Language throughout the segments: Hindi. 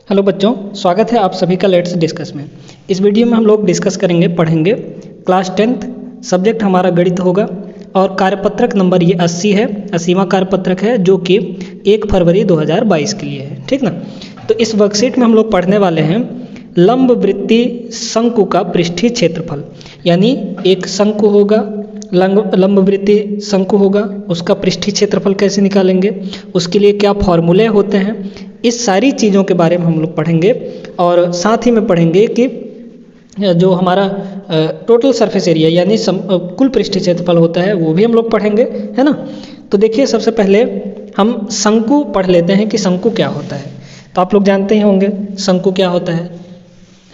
हेलो बच्चों, स्वागत है आप सभी का लेट्स डिस्कस में। इस वीडियो में हम लोग डिस्कस करेंगे, पढ़ेंगे क्लास 10th सब्जेक्ट हमारा गणित होगा और कार्यपत्रक नंबर ये 80 है, 80वां कार्यपत्रक है जो कि 1 फरवरी 2022 के लिए है। ठीक ना। तो इस वर्कशीट में हम लोग पढ़ने वाले हैं लंब वृत्ति शंकु का पृष्ठीय क्षेत्रफल। यानी एक शंकु होगा, लंब वृत्ति शंकु होगा, उसका पृष्ठीय क्षेत्रफल कैसे निकालेंगे, उसके लिए क्या फॉर्मूले होते हैं, इस सारी चीज़ों के बारे में हम लोग पढ़ेंगे। और साथ ही में पढ़ेंगे कि जो हमारा टोटल सरफेस एरिया यानी कुल पृष्ठीय क्षेत्रफल होता है वो भी हम लोग पढ़ेंगे, है ना। तो देखिए, सबसे पहले हम शंकु पढ़ लेते हैं कि शंकु क्या होता है। तो आप लोग जानते ही होंगे शंकु क्या होता है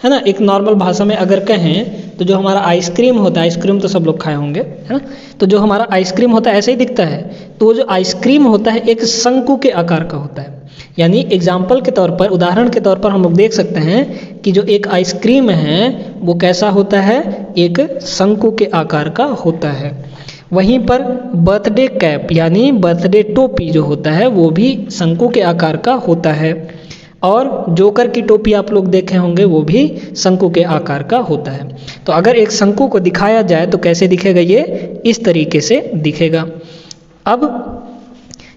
ना। एक नॉर्मल भाषा में अगर कहें तो जो हमारा आइसक्रीम होता है, आइसक्रीम तो सब लोग खाए होंगे, है ना। तो जो हमारा आइसक्रीम होता है ऐसे ही दिखता है, तो वो जो आइसक्रीम होता है एक शंकु के आकार का होता है। यानी एग्जाम्पल के तौर पर, उदाहरण के तौर पर हम लोग देख सकते हैं कि जो एक आइसक्रीम है वो कैसा होता है, एक शंकु के आकार का होता है। वहीं पर बर्थडे कैप यानी बर्थडे टोपी जो होता है वो भी शंकु के आकार का होता है। और जोकर की टोपी आप लोग देखे होंगे वो भी शंकु के आकार का होता है। तो अगर एक शंकु को दिखाया जाए तो कैसे दिखेगा, ये इस तरीके से दिखेगा। अब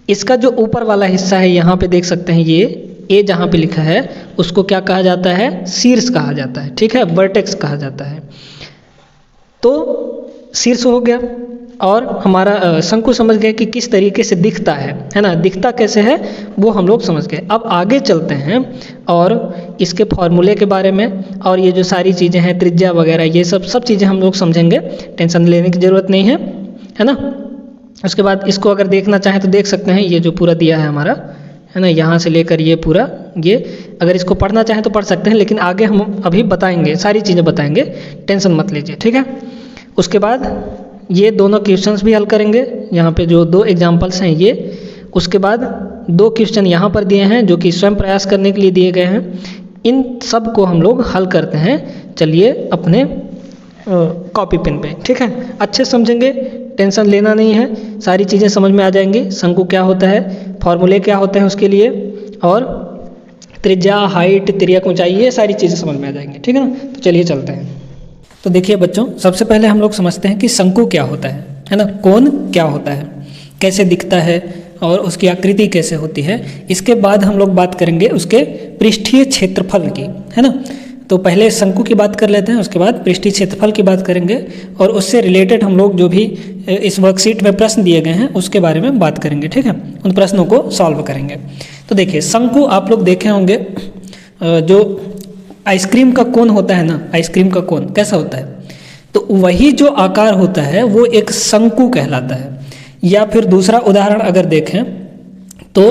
इसका जो ऊपर वाला हिस्सा है यहाँ पे देख सकते हैं, ये ए जहाँ पे लिखा है उसको क्या कहा जाता है, शीर्ष कहा जाता है। ठीक है, वर्टेक्स कहा जाता है। तो शीर्ष हो गया और हमारा शंकु समझ गए कि किस तरीके से दिखता है ना, दिखता कैसे है वो हम लोग समझ गए। अब आगे चलते हैं और इसके फॉर्मूले के बारे में और ये जो सारी चीज़ें हैं, त्रिज्या वगैरह, ये सब चीज़ें हम लोग समझेंगे, टेंशन लेने की ज़रूरत नहीं है ना। उसके बाद इसको अगर देखना चाहें तो देख सकते हैं, ये जो पूरा दिया है हमारा, है ना, यहाँ से लेकर ये पूरा, ये अगर इसको पढ़ना चाहें तो पढ़ सकते हैं, लेकिन आगे हम अभी बताएंगे, सारी चीज़ें बताएंगे, टेंशन मत लीजिए। ठीक है। उसके बाद ये दोनों क्वेश्चंस भी हल करेंगे, यहाँ पे जो 2 एग्जाम्पल्स हैं ये। उसके बाद 2 क्वेश्चन यहाँ पर दिए हैं जो कि स्वयं प्रयास करने के लिए दिए गए हैं। इन सब को हम लोग हल करते हैं। चलिए अपने कॉपी पेन पे, ठीक है, अच्छे समझेंगे, टेंशन लेना नहीं है, सारी चीज़ें समझ में आ जाएंगी। शंकु क्या होता है, फॉर्मूले क्या होते हैं उसके लिए, और त्रिज्या, हाइट, तिर्यक, ऊंचाई, ये सारी चीज़ें समझ में आ जाएंगी। ठीक है ना। तो चलिए चलते हैं। तो देखिए बच्चों, सबसे पहले हम लोग समझते हैं कि शंकु क्या होता है ना, कोण क्या होता है, कैसे दिखता है और उसकी आकृति कैसे होती है। इसके बाद हम लोग बात करेंगे उसके पृष्ठीय क्षेत्रफल की, है ना। तो पहले शंकु की बात कर लेते हैं, उसके बाद पृष्ठीय क्षेत्रफल की बात करेंगे और उससे रिलेटेड हम लोग जो भी इस वर्कशीट में प्रश्न दिए गए हैं उसके बारे में बात करेंगे। ठीक है, उन प्रश्नों को सॉल्व करेंगे। तो देखिए, शंकु आप लोग देखे होंगे, जो आइसक्रीम का कोन होता है ना, आइसक्रीम का कोन कैसा होता है, तो वही जो आकार होता है वो एक शंकु कहलाता है। या फिर दूसरा उदाहरण अगर देखें तो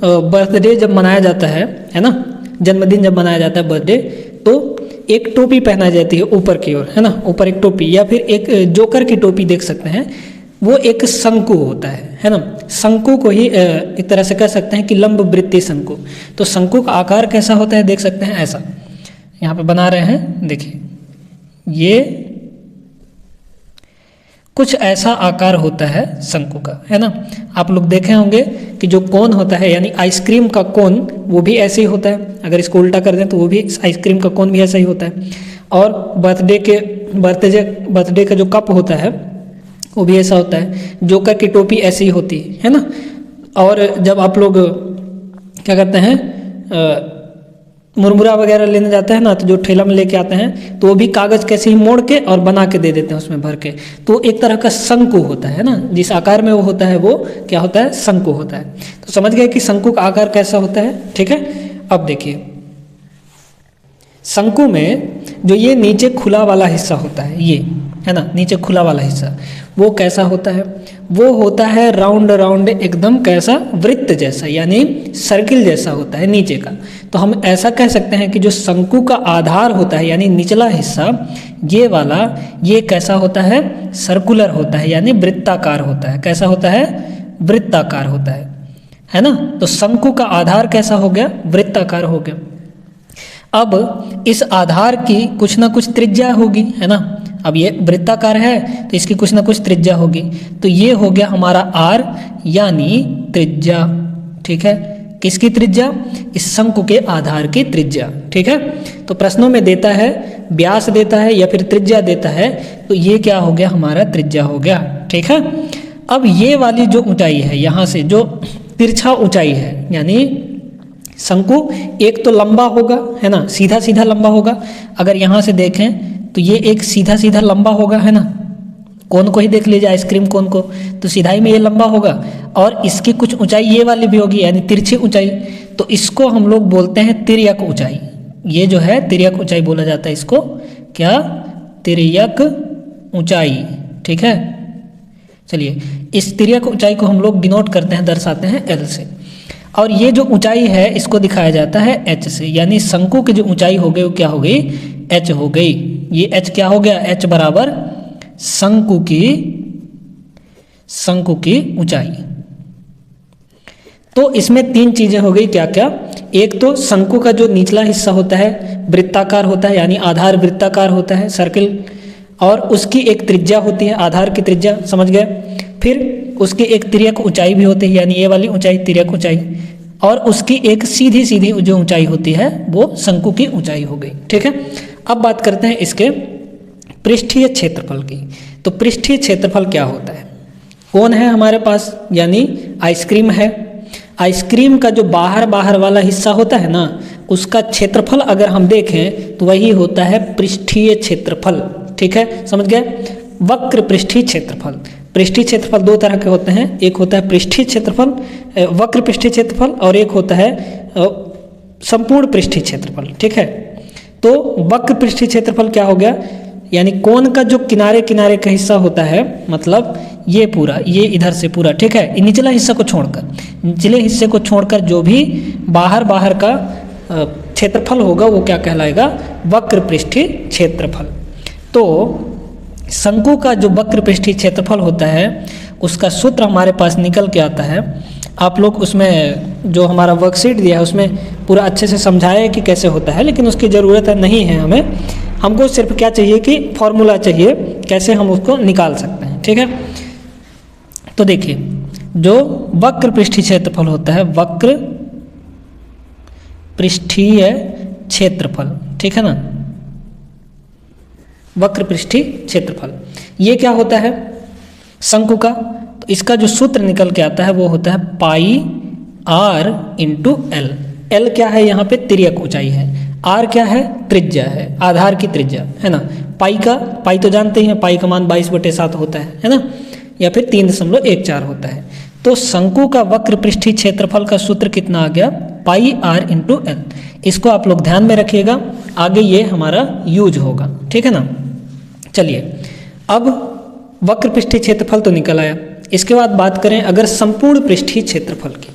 बर्थडे जब मनाया जाता है ना, जन्मदिन जब मनाया जाता है, बर्थडे, तो एक टोपी पहनाई जाती है ऊपर की ओर, है ना, ऊपर एक टोपी, या फिर एक जोकर की टोपी देख सकते हैं, वो एक शंकु होता है ना। शंकु को ही एक तरह से कह सकते हैं कि लंब वृत्तीय शंकु। तो शंकु का आकार कैसा होता है देख सकते हैं, ऐसा यहाँ पे बना रहे हैं, देखिए ये कुछ ऐसा आकार होता है शंकु का, है ना। आप लोग देखे होंगे कि जो कोन होता है यानी आइसक्रीम का कोन वो भी ऐसे ही होता है, अगर इसको उल्टा कर दें तो वो भी आइसक्रीम का कोन भी ऐसा ही होता है। और बर्थडे का जो कप होता है वो भी ऐसा होता है, जोकर की टोपी ऐसी ही होती है ना। और जब आप लोग क्या करते हैं, मुरमुरा वगैरह लेने जाते हैं ना, तो जो ठेला में लेके आते हैं तो वो भी कागज़ कैसे ही मोड़ के और बना के दे देते हैं उसमें भर के, तो एक तरह का शंकु होता है ना, जिस आकार में वो होता है वो क्या होता है, शंकु होता है। तो समझ गए कि शंकु का आकार कैसा होता है। ठीक है। अब देखिए, शंकु में जो ये नीचे खुला वाला हिस्सा होता है, ये है ना, नीचे खुला वाला हिस्सा, वो कैसा होता है, वो होता है राउंड राउंड एकदम, कैसा, वृत्त जैसा, यानी सर्किल जैसा होता है नीचे का। तो हम ऐसा कह सकते हैं कि जो शंकु का आधार होता है यानी निचला हिस्सा, ये वाला, ये कैसा होता है, सर्कुलर होता है, यानी वृत्ताकार होता है। कैसा होता है, वृत्ताकार होता है ना। तो शंकु का आधार कैसा हो गया, वृत्ताकार हो गया। अब इस आधार की कुछ ना कुछ त्रिज्या होगी, है ना। अब ये वृत्ताकार है तो इसकी कुछ ना कुछ त्रिज्या होगी, तो ये हो गया हमारा r यानी त्रिज्या। ठीक है, किसकी त्रिज्या? इस शंकु के आधार की त्रिज्या। ठीक है, तो प्रश्नों में देता है व्यास देता है या फिर त्रिज्या देता है, तो ये क्या हो गया? हमारा त्रिज्या हो गया। ठीक है, अब ये वाली जो ऊंचाई है, यहाँ से जो तिरछा ऊंचाई है, यानी शंकु एक तो लंबा होगा, है ना, सीधा सीधा लंबा होगा। अगर यहाँ से देखें तो ये एक सीधा सीधा लंबा होगा, है ना, कोन को ही देख लीजिए, आइसक्रीम कोन को, तो सीधाई में ये लंबा होगा। और इसकी कुछ ऊंचाई ये वाली भी होगी, यानी तिरछी ऊंचाई, तो इसको हम लोग बोलते हैं तिर्यक ऊंचाई। ये जो है तिर्यक ऊंचाई बोला जाता है इसको, क्या? तिर्यक ऊंचाई। ठीक है, चलिए इस तिर्यक ऊंचाई को हम लोग डिनोट करते हैं, दर्शाते हैं L से। और ये जो ऊंचाई है इसको दिखाया जाता है H से, यानी शंकु की जो ऊंचाई हो गई वो क्या हो गई? H हो गई। ये H क्या हो गया? H बराबर शंकु की ऊंचाई। तो इसमें तीन चीजें हो गई, क्या क्या? एक तो शंकु का जो निचला हिस्सा होता है वृत्ताकार होता है, यानी आधार वृत्ताकार होता है, सर्किल, और उसकी एक त्रिज्या होती है, आधार की त्रिज्या, समझ गए। फिर उसकी एक तिर्यक ऊंचाई भी होती है, यानी ये वाली ऊंचाई तिर्यक ऊंचाई, और उसकी एक सीधी सीधी जो ऊंचाई होती है वो शंकु की ऊंचाई हो गई। ठीक है, अब बात करते हैं इसके पृष्ठीय क्षेत्रफल की। तो पृष्ठीय क्षेत्रफल क्या होता है? कौन है हमारे पास? यानी आइसक्रीम है। आइसक्रीम का जो बाहर बाहर वाला हिस्सा होता है ना, उसका क्षेत्रफल अगर हम देखें तो वही होता है पृष्ठीय क्षेत्रफल। ठीक है, समझ गए। वक्र पृष्ठीय क्षेत्रफल, पृष्ठीय क्षेत्रफल दो तरह के होते हैं, एक होता है पृष्ठीय क्षेत्रफल, वक्र पृष्ठीय क्षेत्रफल, और एक होता है संपूर्ण पृष्ठीय क्षेत्रफल। ठीक है, तो वक्र पृष्ठीय क्षेत्रफल क्या हो गया? यानी कोन का जो किनारे किनारे का हिस्सा होता है, मतलब ये पूरा, ये इधर से पूरा, ठीक है, निचला हिस्सा को छोड़कर, निचले हिस्से को छोड़कर जो भी बाहर बाहर का क्षेत्रफल होगा वो क्या कहलाएगा? वक्र पृष्ठीय क्षेत्रफल। तो शंकु का जो वक्र पृष्ठीय क्षेत्रफल होता है उसका सूत्र हमारे पास निकल के आता है। आप लोग उसमें जो हमारा वर्कशीट दिया है उसमें पूरा अच्छे से समझाया है कि कैसे होता है, लेकिन उसकी ज़रूरत नहीं है हमें। हमको सिर्फ क्या चाहिए कि फॉर्मूला चाहिए, कैसे हम उसको निकाल सकते हैं। ठीक है, तो देखिए जो वक्र पृष्ठीय क्षेत्रफल होता है, वक्र पृष्ठीय क्षेत्रफल, ठीक है ना, वक्र पृष्ठीय क्षेत्रफल, ये क्या होता है शंकु का? तो इसका जो सूत्र निकल के आता है वो होता है पाई r इंटू एल। एल क्या है? यहाँ पे तिर्यक ऊंचाई है, आर क्या है? त्रिज्या है, आधार की त्रिज्या, है ना। पाई तो जानते ही हैं, पाई का मान 22/7 होता है ना, या फिर 3.14 होता है। तो शंकु का वक्र पृष्ठीय क्षेत्रफल का सूत्र कितना आ गया? पाई r इंटू एल। इसको आप लोग ध्यान में रखिएगा, आगे ये हमारा यूज होगा, ठीक है ना। चलिए अब वक्र पृष्ठीय क्षेत्रफल तो निकल आया। इसके बाद बात करें अगर संपूर्ण पृष्ठीय क्षेत्रफल की,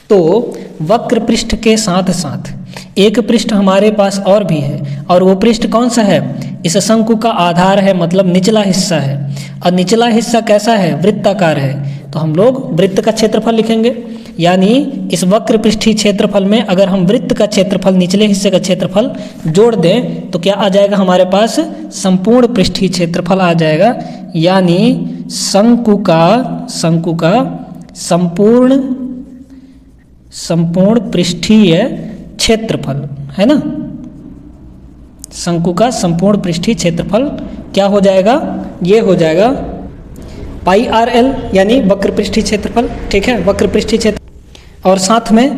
तो वक्र पृष्ठ के साथ साथ एक पृष्ठ हमारे पास और भी है, और वो पृष्ठ कौन सा है? इस शंकु का आधार है, मतलब निचला हिस्सा है, और निचला हिस्सा कैसा है? वृत्ताकार है। तो हम लोग वृत्त का क्षेत्रफल लिखेंगे, यानी इस वक्र पृष्ठीय क्षेत्रफल में अगर हम वृत्त का क्षेत्रफल, निचले हिस्से का क्षेत्रफल जोड़ दें तो क्या आ जाएगा हमारे पास? संपूर्ण पृष्ठीय क्षेत्रफल आ जाएगा, यानी शंकु का संपूर्ण पृष्ठीय क्षेत्रफल, है ना। शंकु का संपूर्ण पृष्ठीय क्षेत्रफल क्या हो जाएगा? ये हो जाएगा पाई आर एल, यानी वक्र पृष्ठीय क्षेत्रफल, ठीक है, वक्र पृष्ठीय क्षेत्र। और साथ में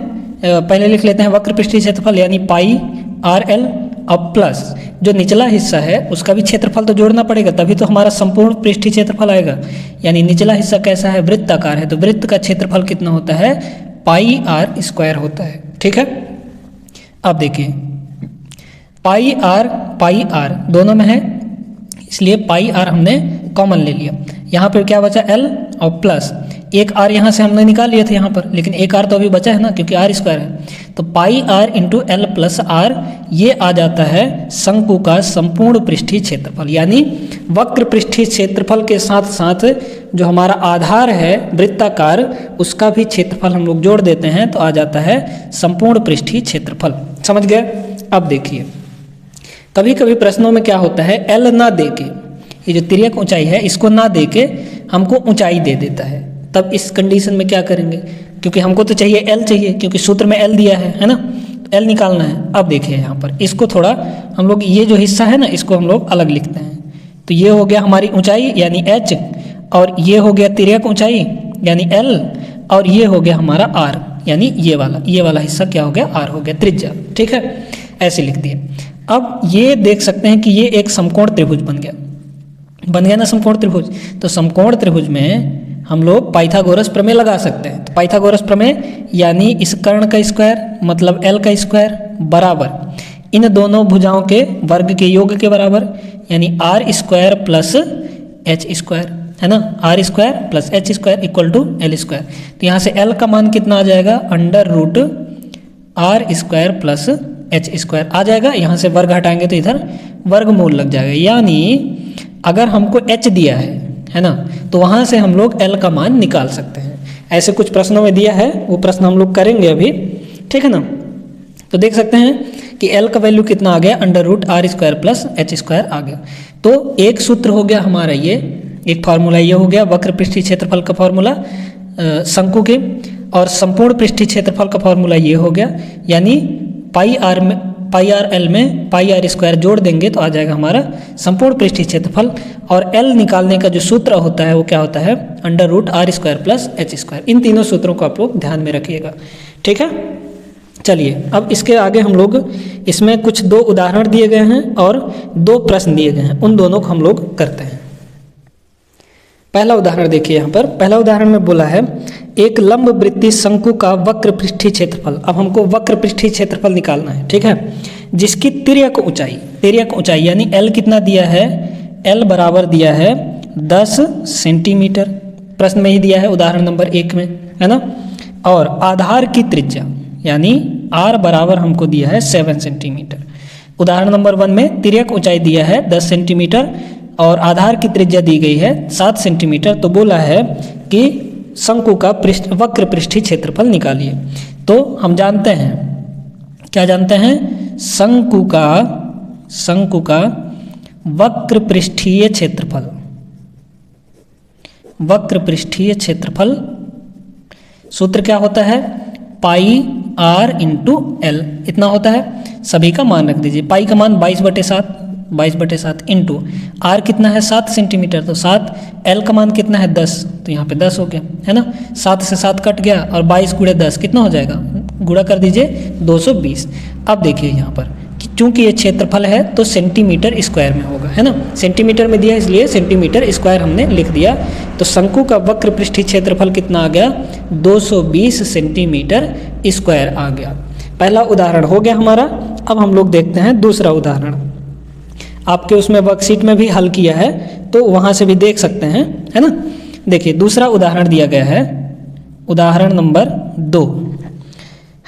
पहले लिख लेते हैं वक्र पृष्ठीय क्षेत्रफल यानी पाई आर एल, अब प्लस जो निचला हिस्सा है उसका भी क्षेत्रफल तो जोड़ना पड़ेगा, तभी तो हमारा संपूर्ण पृष्ठीय क्षेत्रफल आएगा। यानी निचला हिस्सा कैसा है? वृत्ताकार है, तो वृत्त का क्षेत्रफल कितना होता है? पाई आर स्क्वायर होता है, ठीक है। अब देखिए पाई आर दोनों में है, इसलिए पाई आर हमने कॉमन ले लिया। यहाँ पर क्या बचा? एल, और प्लस एक आर यहाँ से हमने निकाल लिया था यहाँ पर, लेकिन एक आर तो अभी बचा है ना, क्योंकि आर स्क्वायर है। तो pi R into L plus R, ये आ जाता है शंकु का संपूर्ण पृष्ठीय क्षेत्रफल। यानी वक्र पृष्ठीय क्षेत्रफल के साथ साथ जो हमारा आधार है वृत्ताकार, उसका भी क्षेत्रफल हम लोग जोड़ देते हैं तो आ जाता है संपूर्ण पृष्ठीय क्षेत्रफल। समझ गए? अब देखिए कभी कभी प्रश्नों में क्या होता है, एल ना दे के, ये जो तिर्यक ऊंचाई है इसको ना दे के हमको ऊंचाई दे देता है। तब इस कंडीशन में क्या करेंगे? क्योंकि हमको तो चाहिए एल चाहिए, क्योंकि सूत्र में एल दिया है ना, तो एल निकालना है। अब देखिए यहाँ पर इसको थोड़ा हम लोग ये जो हिस्सा है ना इसको हम लोग अलग लिखते हैं। तो ये हो गया हमारी ऊंचाई यानी एच, और ये हो गया तिर्यक ऊंचाई यानी एल, और ये हो गया हमारा आर यानी ये वाला हिस्सा क्या हो गया, आर हो गया, त्रिज्या। ठीक है, ऐसे लिख दिए। अब ये देख सकते हैं कि ये एक समकोण त्रिभुज बन गया ना समकोण त्रिभुज। तो समकोण त्रिभुज में हम लोग पाइथागोरस प्रमेय लगा सकते हैं। तो पाइथागोरस प्रमेय यानी इस कर्ण का स्क्वायर मतलब एल का स्क्वायर बराबर इन दोनों भुजाओं के वर्ग के योग के बराबर, यानी R square plus H square, है ना, R square plus H square equal to L square. तो यहाँ से एल का मान कितना आ जाएगा, under root are square plus H square आ जाएगा। यहाँ से वर्ग हटाएंगे तो इधर वर्गमूल लग जाएगा, यानी अगर हमको एच दिया है ना, तो वहाँ से हम लोग एल का मान निकाल सकते हैं। ऐसे कुछ प्रश्नों में दिया है, वो प्रश्न हम लोग करेंगे अभी, ठीक है ना। तो देख सकते हैं कि एल का वैल्यू कितना आ गया, under root are square plus H square आ गया। तो एक सूत्र हो गया हमारा ये, एक फार्मूला ये हो गया वक्र पृष्ठीय क्षेत्रफल का फार्मूला शंकु के, और संपूर्ण पृष्ठीय क्षेत्रफल का फार्मूला ये हो गया, यानी पाई आर एल में पाई आर स्क्वायर जोड़ देंगे तो आ जाएगा हमारा संपूर्ण पृष्ठीय क्षेत्रफल। और एल निकालने का जो सूत्र होता है वो क्या होता है, under root are square plus H square. इन तीनों सूत्रों को आप लोग ध्यान में रखिएगा, ठीक है। चलिए अब इसके आगे हम लोग इसमें कुछ दो उदाहरण दिए गए हैं और दो प्रश्न दिए गए हैं, उन दोनों को हम लोग करते हैं। पहला उदाहरण देखिए, यहाँ पर पहला उदाहरण में बोला है एक लंब वृत्तीय शंकु का वक्र पृष्ठीय क्षेत्रफल। अब हमको वक्र पृष्ठीय क्षेत्रफल निकालना है, ठीक है, जिसकी तिर्यक ऊंचाई यानी एल कितना दिया है, एल बराबर दिया है 10 सेंटीमीटर, प्रश्न में ही दिया है उदाहरण नंबर 1 में, है ना। और आधार की त्रिज्या यानी आर बराबर हमको दिया है 7 सेंटीमीटर। उदाहरण नंबर 1 में तिर्यक ऊंचाई दिया है 10 सेंटीमीटर और आधार की त्रिज्या दी गई है 7 सेंटीमीटर। तो बोला है कि शंकु का वक्र पृष्ठीय क्षेत्रफल निकालिए। तो हम जानते हैं, क्या जानते हैं, शंकु का वक्र पृष्ठीय क्षेत्रफल सूत्र क्या होता है, पाई आर इंटू एल, इतना होता है। सभी का मान रख दीजिए, पाई का मान 22/7 इंटू आर कितना है 7 सेंटीमीटर, तो 7, एल का मान कितना है 10, तो यहाँ पे 10 हो गया, है ना। 7 से 7 कट गया और 22 × 10 कितना हो जाएगा, गुणा कर दीजिए 220। अब देखिए यहाँ पर चूंकि ये क्षेत्रफल है तो सेंटीमीटर स्क्वायर में होगा, है ना, सेंटीमीटर में दिया इसलिए सेंटीमीटर स्क्वायर हमने लिख दिया। तो शंकु का वक्र पृष्ठीय क्षेत्रफल कितना आ गया, 220 सेंटीमीटर स्क्वायर आ गया। पहला उदाहरण हो गया हमारा। अब हम लोग देखते हैं दूसरा उदाहरण। आपके उसमें वर्कशीट में भी हल किया है तो वहाँ से भी देख सकते हैं, है ना। देखिए दूसरा उदाहरण दिया गया है, उदाहरण नंबर 2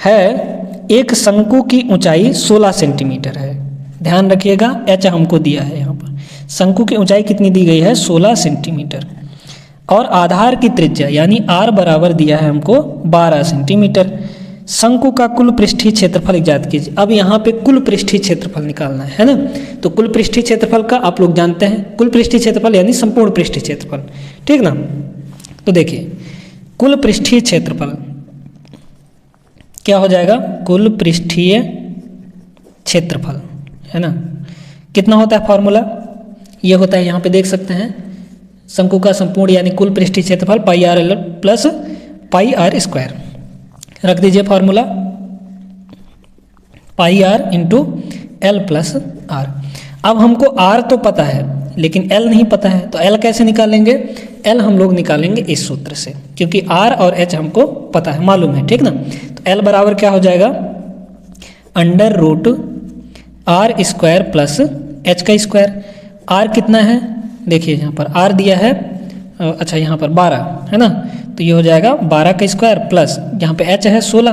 है एक शंकु की ऊंचाई 16 सेंटीमीटर है। ध्यान रखिएगा एच हमको दिया है, यहाँ पर शंकु की ऊंचाई कितनी दी गई है 16 सेंटीमीटर और आधार की त्रिज्या यानी आर बराबर दिया है हमको 12 सेंटीमीटर। शंकु का कुल पृष्ठीय क्षेत्रफल ज्ञात कीजिए। अब यहाँ पे कुल पृष्ठीय क्षेत्रफल निकालना है ना। तो कुल पृष्ठीय क्षेत्रफल का आप लोग जानते हैं, कुल पृष्ठीय क्षेत्रफल यानी संपूर्ण पृष्ठीय क्षेत्रफल, ठीक ना। तो देखिए कुल पृष्ठीय क्षेत्रफल क्या हो जाएगा, कुल पृष्ठीय क्षेत्रफल, है ना, कितना होता है फॉर्मूला, ये होता है यहाँ पे देख सकते हैं, शंकु का संपूर्ण यानी कुल पृष्ठीय क्षेत्रफल pi R L plus pi R square. रख दीजिए formula, pi R into L plus R. अब हमको आर तो पता है लेकिन एल नहीं पता है, तो एल कैसे निकालेंगे, एल हम लोग निकालेंगे इस सूत्र से, क्योंकि आर और एच हमको पता है, मालूम है, ठीक ना। तो एल बराबर क्या हो जाएगा, under root are square plus h का स्क्वायर। आर कितना है, देखिए यहाँ पर आर दिया है, अच्छा यहाँ पर 12 है ना, तो ये हो जाएगा 12 का स्क्वायर प्लस यहाँ पे एच है 16,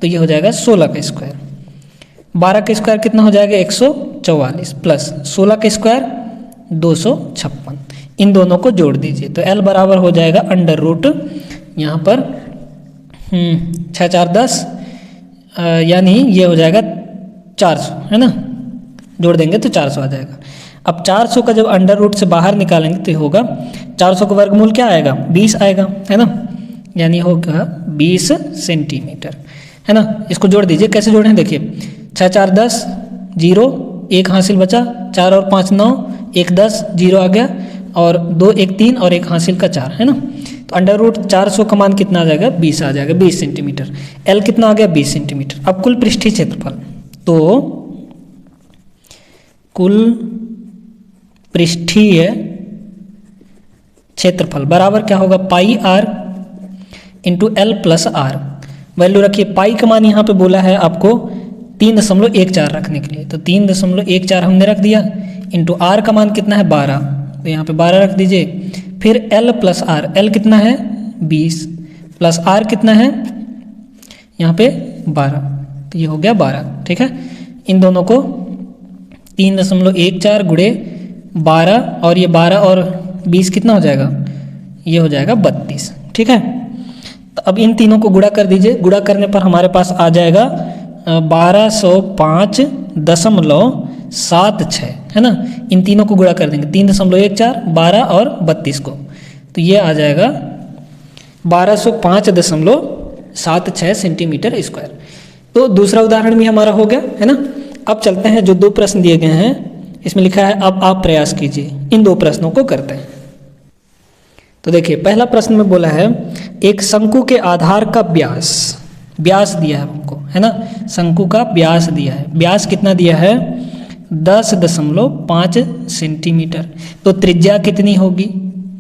तो ये हो जाएगा 16 का स्क्वायर। 12 का स्क्वायर कितना हो जाएगा 144 प्लस 16 का स्क्वायर 256। इन दोनों को जोड़ दीजिए तो एल बराबर हो जाएगा अंडर रूट यहाँ पर 6 4 10 यानी ये हो जाएगा 400, है ना, जोड़ देंगे तो 400 आ जाएगा। अब 400 का जब अंडर रूट से बाहर निकालेंगे तो होगा 400 का वर्गमूल क्या आएगा 20 आएगा, है ना, यानी होगा 20 सेंटीमीटर, है ना। इसको जोड़ दीजिए, कैसे जोड़ें देखिए, 6 4 10, 0 1 हासिल बचा, 4 और 5 9, 1 10, 0 आ गया, और 2 1 3 और 1 हासिल का 4, है ना। तो √400 का मान कितना आ जाएगा, 20 आ जाएगा, 20 सेंटीमीटर। एल कितना आ गया, 20 सेंटीमीटर। अब कुल पृष्ठीय क्षेत्रफल, तो कुल पृष्ठीय क्षेत्रफल बराबर क्या होगा, pi R into L plus R. Value रखिए, पाई का मान यहाँ पे बोला है आपको 3.14 रखने के लिए, तो 3.14 हमने रख दिया, इंटू आर का मान कितना है 12, तो यहाँ पे 12 रख दीजिए। फिर एल प्लस आर, एल कितना है 20 प्लस आर कितना है यहाँ पे 12, तो ये हो गया 12, ठीक है। इन दोनों को 3.14 गुणे 12, और ये 12 और 20 कितना हो जाएगा, ये हो जाएगा 32, ठीक है। तो अब इन तीनों को गुणा कर दीजिए, गुणा करने पर हमारे पास आ जाएगा 1205.76, है ना। इन तीनों को गुणा कर देंगे, 3.14, 12 और 32 को, तो ये आ जाएगा 1205.76 सेंटीमीटर स्क्वायर। तो दूसरा उदाहरण भी हमारा हो गया, है ना। अब चलते हैं, जो 2 प्रश्न दिए गए हैं इसमें लिखा है अब आप प्रयास कीजिए, इन 2 प्रश्नों को करते हैं। तो देखिए, पहला प्रश्न में बोला है एक शंकु के आधार का व्यास दिया है हमको, है ना। शंकु का व्यास दिया है, व्यास कितना दिया है 10.5 सेंटीमीटर। तो त्रिज्या कितनी होगी,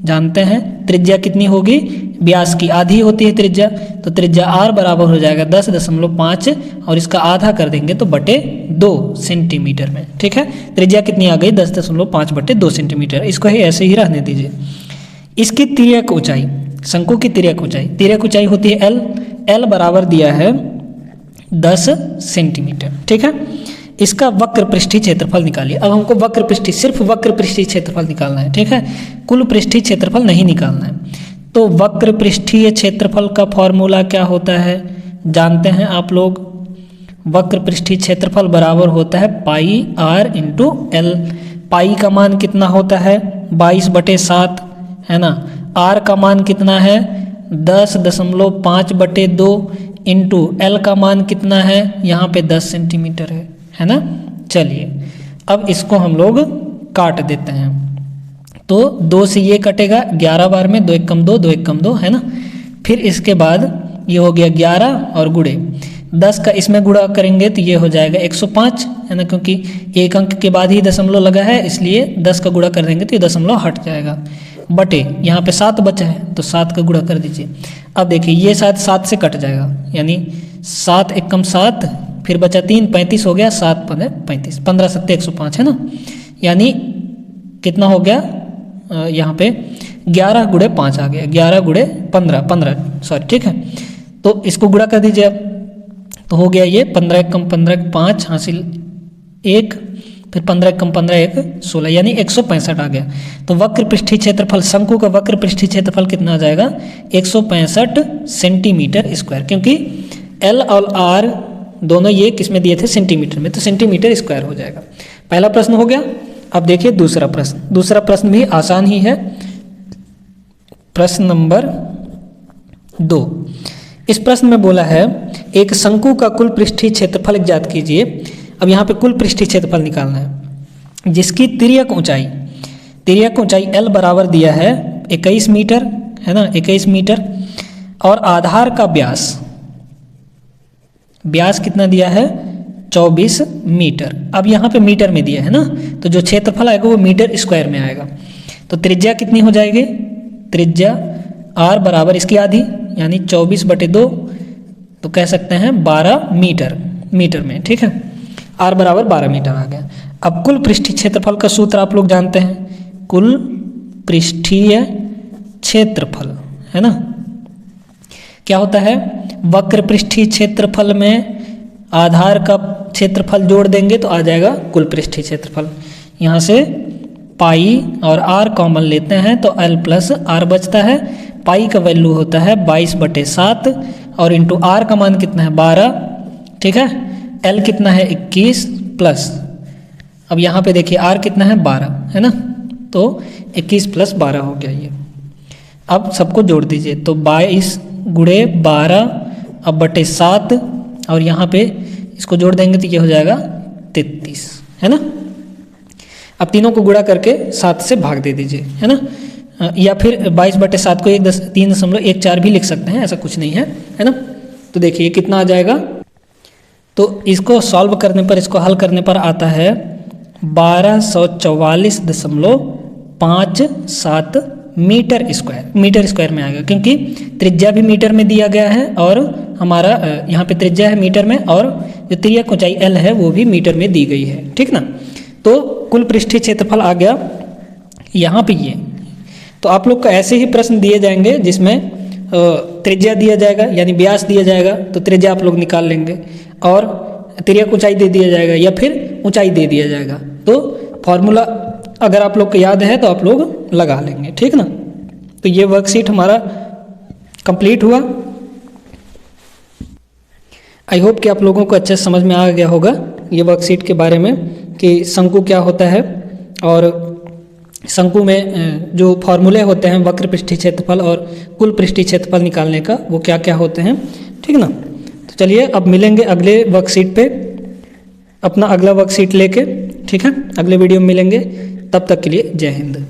जानते हैं त्रिज्या कितनी होगी, व्यास की आधी होती है त्रिज्या, तो त्रिज्या r बराबर हो जाएगा 10.5, और इसका आधा कर देंगे तो बटे 2 सेंटीमीटर में, ठीक है। त्रिज्या कितनी आ गई 10.5 बटे 2 सेंटीमीटर। इसको ही ऐसे ही रहने दीजिए। इसकी तिर्यक ऊंचाई, शंकु की तिर्यक ऊंचाई होती है एल बराबर दिया है 10 सेंटीमीटर, ठीक है। इसका वक्र पृष्ठीय क्षेत्रफल निकालिए। अब हमको सिर्फ वक्र पृष्ठीय क्षेत्रफल निकालना है, ठीक है, कुल पृष्ठीय क्षेत्रफल नहीं निकालना है। तो वक्र पृष्ठीय क्षेत्रफल का फॉर्मूला क्या होता है, जानते हैं आप लोग। वक्र पृष्ठीय क्षेत्रफल बराबर होता है पाई आर इंटू एल। पाई का मान कितना होता है 22/7, है ना। आर का मान कितना है 10.5/2 इंटू एल का मान कितना है यहाँ पे 10 सेंटीमीटर है ना। चलिए अब इसको हम लोग काट देते हैं, तो 2 से ये कटेगा 11 बार में, 2 1 कम 2, 2 1 कम 2, है ना। फिर इसके बाद ये हो गया 11 और गुणे 10 का इसमें गुणा करेंगे तो ये हो जाएगा 105, है ना, क्योंकि एक अंक के बाद ही दशमलव लगा है, इसलिए 10 का गुणा कर देंगे तो ये दशमलव हट जाएगा, बटे यहाँ पे 7 बचा है तो 7 का गुणा कर दीजिए। अब देखिए ये 7 से कट जाएगा, यानी 7 1 कम 7, फिर बचा 3, 35 हो गया, 7 5 35, 15 7 105, है ना। यानी कितना हो गया यहाँ पे 11 गुणे 5 आ गया, 11 गुणे 15 सॉरी, ठीक है। तो इसको गुणा कर दीजिए अब, तो हो गया ये 15 1 कम 15 5 हासिल 1, फिर 15 1 कम 15 1 16, यानी 165 आ गया। तो वक्र पृष्ठीय क्षेत्रफल, शंकु का वक्र पृष्ठीय क्षेत्रफल कितना आ जाएगा 165 सेंटीमीटर स्क्वायर, क्योंकि एल और आर दोनों ये किसमें दिए थे सेंटीमीटर में, तो सेंटीमीटर स्क्वायर हो जाएगा। पहला प्रश्न हो गया। अब देखिए दूसरा प्रश्न भी आसान ही है। प्रश्न नंबर 2, इस प्रश्न में बोला है एक शंकु का कुल पृष्ठीय क्षेत्रफल ज्ञात कीजिए। अब यहाँ पे कुल पृष्ठीय क्षेत्रफल निकालना है, जिसकी तिर्यक ऊंचाई एल बराबर दिया है 21 मीटर, है ना, 21 मीटर, और आधार का व्यास कितना दिया है 24 मीटर। अब यहाँ पे मीटर में दिया है ना, तो जो क्षेत्रफल आएगा वो मीटर स्क्वायर में आएगा। तो त्रिज्या कितनी हो जाएगी, त्रिज्या r बराबर इसकी आधी, यानी 24/2, तो कह सकते हैं 12 मीटर में, ठीक है। r बराबर 12 मीटर आ गया। अब कुल पृष्ठीय क्षेत्रफल का सूत्र आप लोग जानते हैं, कुल पृष्ठीय क्षेत्रफल, है ना, क्या होता है, वक्र पृष्ठीय क्षेत्रफल में आधार का क्षेत्रफल जोड़ देंगे तो आ जाएगा कुल पृष्ठीय क्षेत्रफल। यहाँ से पाई और r कॉमन लेते हैं तो l प्लस r बचता है। पाई का वैल्यू होता है 22/7 और इंटू r का मान कितना है 12, ठीक है। l कितना है 21 प्लस, अब यहाँ पे देखिए r कितना है 12, है ना, तो 21 + 12 हो गया ये। अब सबको जोड़ दीजिए तो 22 गुणे 12 अब बटे 7 और यहाँ पे इसको जोड़ देंगे तो ये हो जाएगा 33, है ना। अब तीनों को गुणा करके 7 से भाग दे दीजिए, है ना। या फिर 22/7 को 3.14 भी लिख सकते हैं, ऐसा कुछ नहीं है ना। तो देखिए कितना आ जाएगा, तो इसको सॉल्व करने पर, इसको हल करने पर आता है 1244.57 मीटर स्क्वायर में आएगा, क्योंकि त्रिज्या भी मीटर में दिया गया है और हमारा यहाँ पे त्रिज्या है मीटर में और जो तिर्यक ऊंचाई L है वो भी मीटर में दी गई है, ठीक ना। तो कुल पृष्ठीय क्षेत्रफल आ गया यहाँ पे ये। तो आप लोग को ऐसे ही प्रश्न दिए जाएंगे जिसमें त्रिज्या दिया जाएगा यानी व्यास दिया जाएगा, तो त्रिज्या आप लोग निकाल लेंगे और तिर्यक ऊंचाई दे दिया जाएगा या फिर ऊंचाई दे दिया जाएगा। तो फॉर्मूला अगर आप लोग को याद है तो आप लोग लगा लेंगे, ठीक ना। तो ये वर्कशीट हमारा कंप्लीट हुआ। आई होप कि आप लोगों को अच्छे समझ में आ गया होगा ये वर्कशीट के बारे में कि शंकु क्या होता है और शंकु में जो फॉर्मूले होते हैं वक्र पृष्ठीय क्षेत्रफल और कुल पृष्ठीय क्षेत्रफल निकालने का वो क्या क्या होते हैं, ठीक ना। तो चलिए अब मिलेंगे अगले वर्कशीट पे, अपना अगला वर्कशीट लेके, ठीक है। अगले वीडियो में मिलेंगे, तब तक के लिए जय हिंद।